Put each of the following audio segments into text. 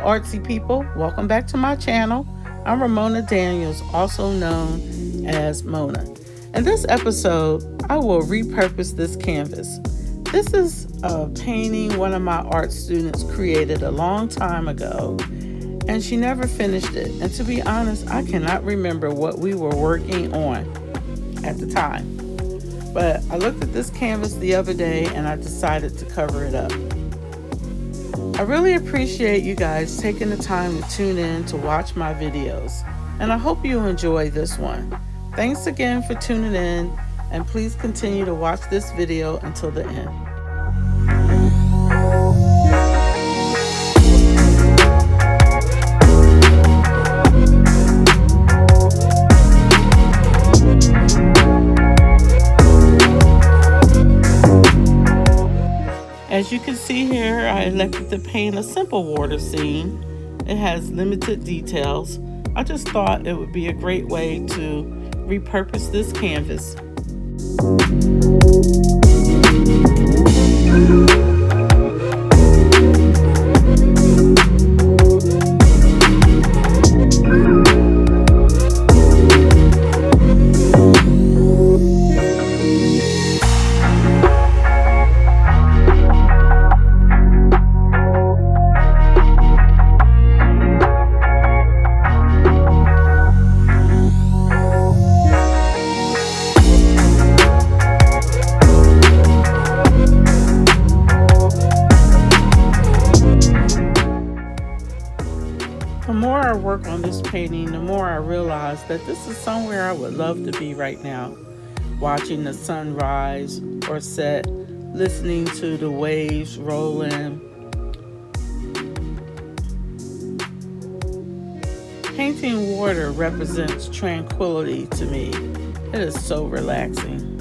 artsy people, welcome back to my channel. I'm Ramona Daniels, also known as Mona. In this episode, I will repurpose this canvas. This is a painting one of my art students created a long time ago, and she never finished it. And to be honest, I cannot remember what we were working on at the time. But I looked at this canvas the other day and I decided to cover it up. I really appreciate you guys taking the time to tune in to watch my videos, and I hope you enjoy this one. Thanks again for tuning in, and please continue to watch this video until the end. As you can see here, I elected to paint a simple water scene. It has limited details. I just thought it would be a great way to repurpose this canvas. The more I work on this painting, the more I realize that this is somewhere I would love to be right now. Watching the sun rise or set, listening to the waves roll in. Painting water represents tranquility to me. It is so relaxing.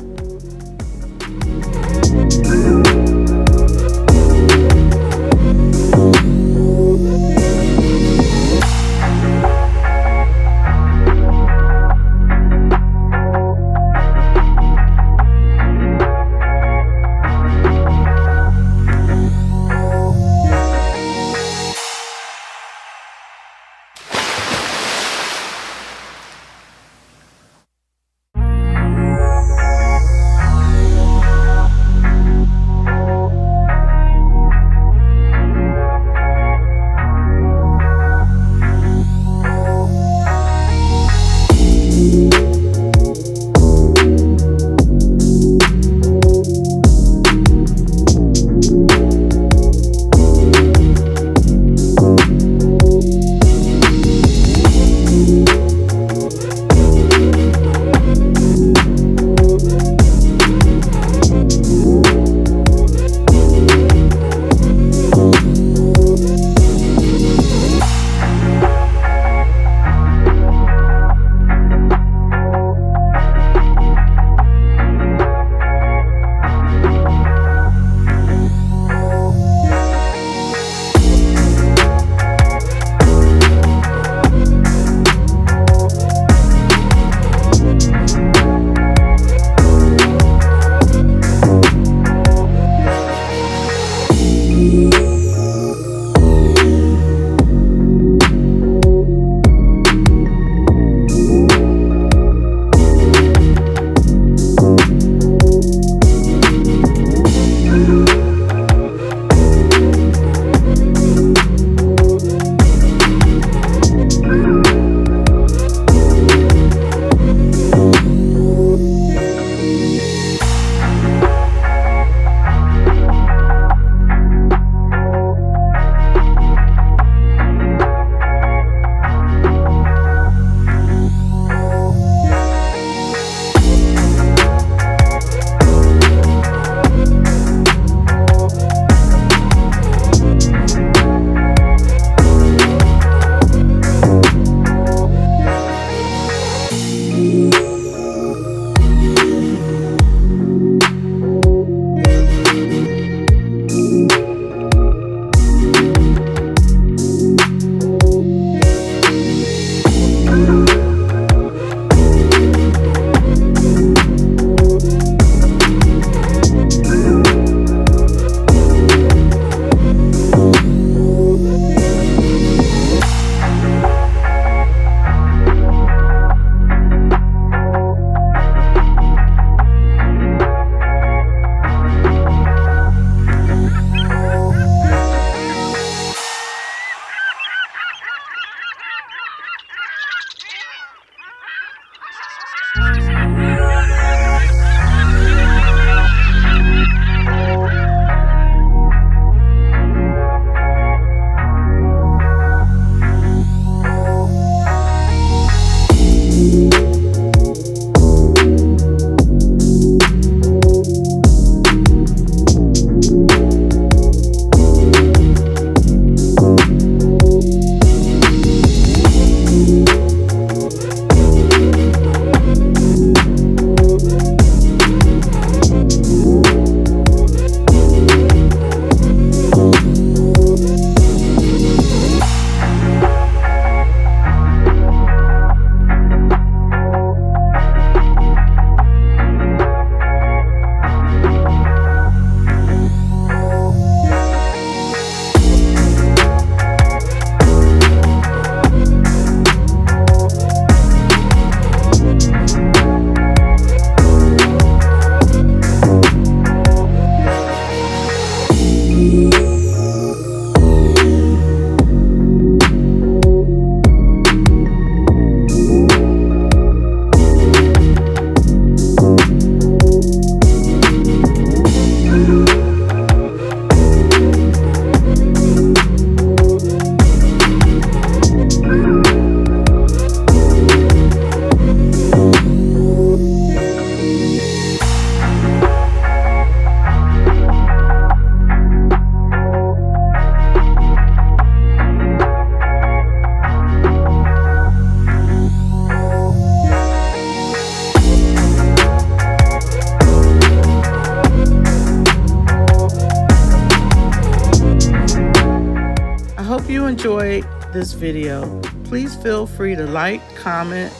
enjoyed this video, please feel free to like, comment,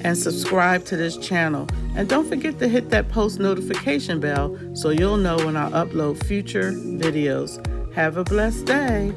and subscribe to this channel. And don't forget to hit that post notification bell so you'll know when I upload future videos. Have a blessed day.